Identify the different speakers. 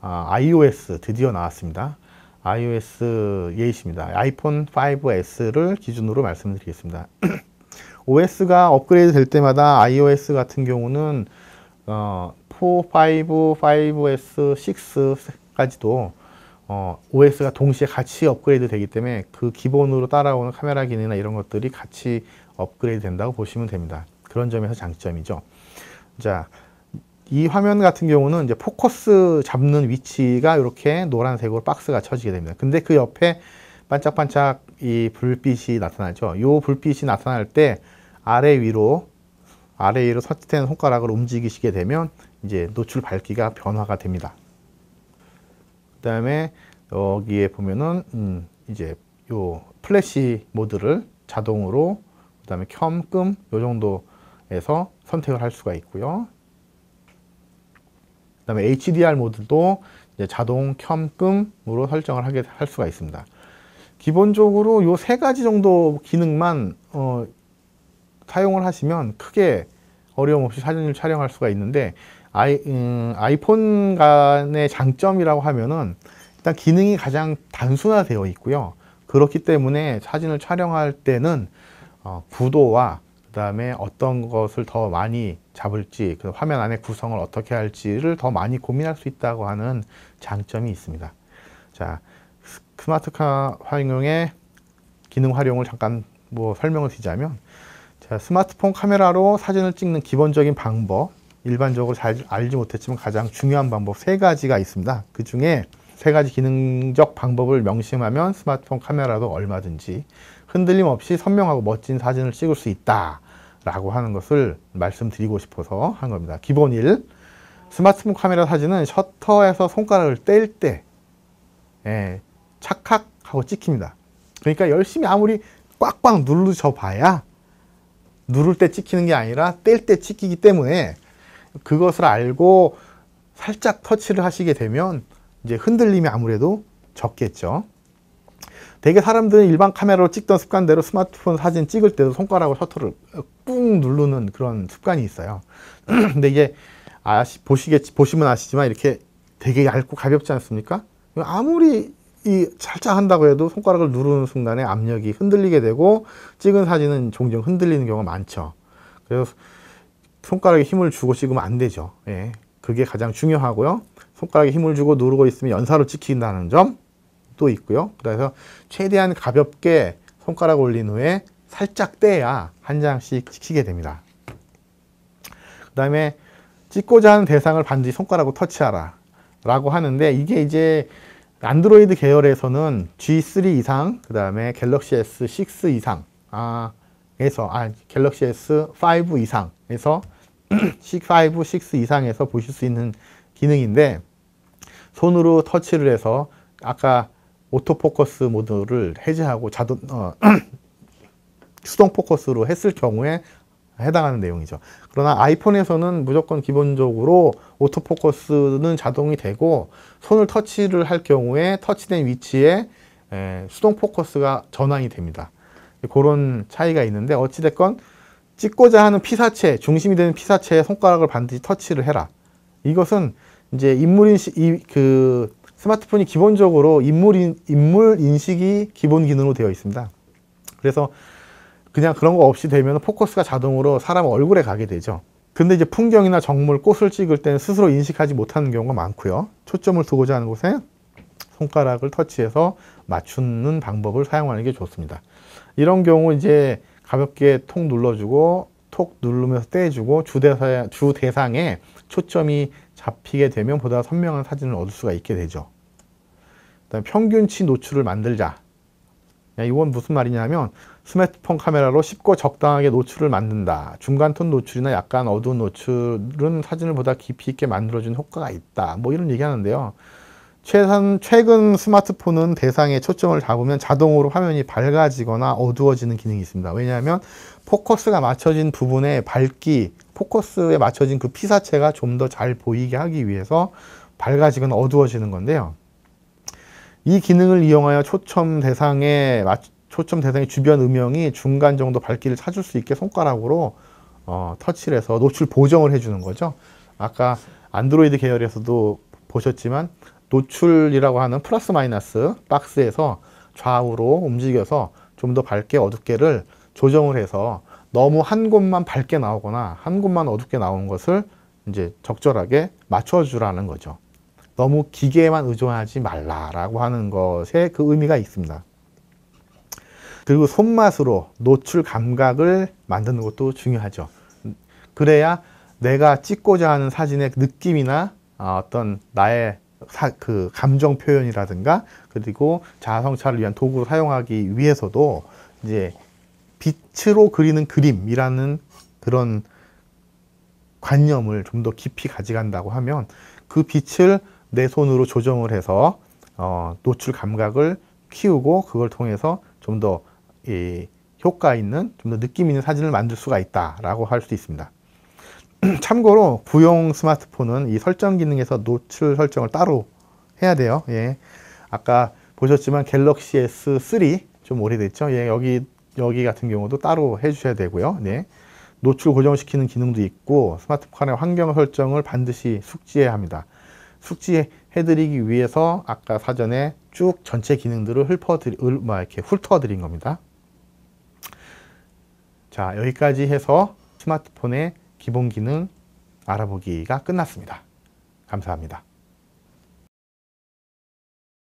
Speaker 1: iOS 드디어 나왔습니다. iOS 8입니다. 아이폰 5S를 기준으로 말씀드리겠습니다. OS가 업그레이드 될 때마다 iOS 같은 경우는 4, 5, 5S, 6까지도 OS가 동시에 같이 업그레이드 되기 때문에 그 기본으로 따라오는 카메라 기능이나 이런 것들이 같이 업그레이드 된다고 보시면 됩니다. 그런 점에서 장점이죠. 자, 이 화면 같은 경우는 이제 포커스 잡는 위치가 이렇게 노란색으로 박스가 쳐지게 됩니다. 근데 그 옆에 반짝반짝 이 불빛이 나타나죠. 이 불빛이 나타날 때 아래 위로 터치된 손가락을 움직이시게 되면 이제 노출 밝기가 변화가 됩니다. 그 다음에 여기에 보면은 이제 요 플래시 모드를 자동으로, 그 다음에 켬, 끔 요 정도에서 선택을 할 수가 있고요. 그 다음에 HDR 모드도 이제 자동 켬, 끔으로 설정을 할 수가 있습니다. 기본적으로 요 세 가지 정도 기능만 사용을 하시면 크게 어려움 없이 사진을 촬영할 수가 있는데, 아이폰 간의 장점이라고 하면은 일단 기능이 가장 단순화되어 있고요. 그렇기 때문에 사진을 촬영할 때는 구도와 그 다음에 어떤 것을 더 많이 잡을지, 그 화면 안의 구성을 어떻게 할지를 더 많이 고민할 수 있다고 하는 장점이 있습니다. 자, 스마트카 활용의 기능 활용을 잠깐 설명을 드리자면, 자, 스마트폰 카메라로 사진을 찍는 기본적인 방법, 일반적으로 잘 알지 못했지만 가장 중요한 방법 세 가지가 있습니다. 그 중에 세 가지 기능적 방법을 명심하면 스마트폰 카메라도 얼마든지 흔들림 없이 선명하고 멋진 사진을 찍을 수 있다 라고 하는 것을 말씀드리고 싶어서 한 겁니다. 기본 1, 스마트폰 카메라 사진은 셔터에서 손가락을 뗄 때 착각하고 찍힙니다. 그러니까 열심히 아무리 꽉꽉 누르셔 봐야 누를 때 찍히는 게 아니라 뗄 때 찍히기 때문에, 그것을 알고 살짝 터치를 하시게 되면 이제 흔들림이 아무래도 적겠죠. 대개 사람들은 일반 카메라로 찍던 습관대로 스마트폰 사진 찍을 때도 손가락으로 셔터를 꾹 누르는 그런 습관이 있어요. 근데 이게 보시면 아시지만 이렇게 되게 얇고 가볍지 않습니까? 아무리 살짝 한다고 해도 손가락을 누르는 순간에 압력이 흔들리게 되고 찍은 사진은 종종 흔들리는 경우가 많죠. 그래서 손가락에 힘을 주고 찍으면 안 되죠. 예, 그게 가장 중요하고요. 손가락에 힘을 주고 누르고 있으면 연사로 찍힌다는 점도 있고요. 그래서 최대한 가볍게 손가락 올린 후에 살짝 떼야 한 장씩 찍히게 됩니다. 그 다음에 찍고자 하는 대상을 반드시 손가락으로 터치하라 라고 하는데, 이게 이제 안드로이드 계열에서는 G3 이상, 그 다음에 갤럭시 S6 이상, 갤럭시 S5 이상에서 5, 6 이상에서 보실 수 있는 기능인데, 손으로 터치를 해서 아까 오토포커스 모드를 해제하고 수동 포커스로 했을 경우에 해당하는 내용이죠. 그러나 아이폰에서는 무조건 기본적으로 오토포커스는 자동이 되고, 손을 터치를 할 경우에 터치된 위치에 수동 포커스가 전환이 됩니다. 그런 차이가 있는데, 어찌됐건 찍고자 하는 피사체, 중심이 되는 피사체에 손가락을 반드시 터치를 해라. 이것은 이제 스마트폰이 기본적으로 인물 인식이 기본 기능으로 되어 있습니다. 그래서 그냥 그런 거 없이 되면 포커스가 자동으로 사람 얼굴에 가게 되죠. 근데 이제 풍경이나 정물, 꽃을 찍을 때는 스스로 인식하지 못하는 경우가 많고요. 초점을 두고자 하는 곳에 손가락을 터치해서 맞추는 방법을 사용하는 게 좋습니다. 이런 경우 이제 가볍게 톡 눌러주고 톡 누르면서 떼주고 주 대상에 초점이 잡히게 되면 보다 선명한 사진을 얻을 수가 있게 되죠. 그다음에 평균치 노출을 만들자. 이건 무슨 말이냐면, 스마트폰 카메라로 쉽고 적당하게 노출을 만든다. 중간톤 노출이나 약간 어두운 노출은 사진을 보다 깊이 있게 만들어주는 효과가 있다. 이런 얘기 하는데요. 최근 스마트폰은 대상에 초점을 잡으면 자동으로 화면이 밝아지거나 어두워지는 기능이 있습니다. 왜냐하면 포커스가 맞춰진 부분의 포커스에 맞춰진 그 피사체가 좀 더 잘 보이게 하기 위해서 밝아지거나 어두워지는 건데요. 이 기능을 이용하여 초점 대상의 주변 음영이 중간 정도 밝기를 찾을 수 있게 손가락으로 터치를 해서 노출 보정을 해주는 거죠. 아까 안드로이드 계열에서도 보셨지만 노출이라고 하는 플러스 마이너스 박스에서 좌우로 움직여서 좀 더 밝게 어둡게를 조정을 해서 너무 한 곳만 밝게 나오거나 한 곳만 어둡게 나오는 것을 이제 적절하게 맞춰주라는 거죠. 너무 기계에만 의존하지 말라라고 하는 것에 그 의미가 있습니다. 그리고 손맛으로 노출 감각을 만드는 것도 중요하죠. 그래야 내가 찍고자 하는 사진의 느낌이나 어떤 나의 그 감정 표현이라든가 그리고 자아성찰을 위한 도구로 사용하기 위해서도 이제 빛으로 그리는 그림이라는 그런 관념을 좀 더 깊이 가져간다고 하면 그 빛을 내 손으로 조정을 해서 노출 감각을 키우고 그걸 통해서 좀 더 효과 있는, 좀 더 느낌 있는 사진을 만들 수가 있다라고 할 수 있습니다. 참고로 구형 스마트폰은 이 설정 기능에서 노출 설정을 따로 해야 돼요. 예. 아까 보셨지만 갤럭시 S3 좀 오래됐죠. 예. 여기 같은 경우도 따로 해주셔야 되고요. 네. 노출 고정시키는 기능도 있고 스마트폰의 환경 설정을 반드시 숙지해야 합니다. 숙지해드리기 위해서 아까 사전에 쭉 전체 기능들을 이렇게 훑어드린 겁니다. 자, 여기까지 해서 스마트폰의 기본 기능 알아보기가 끝났습니다. 감사합니다.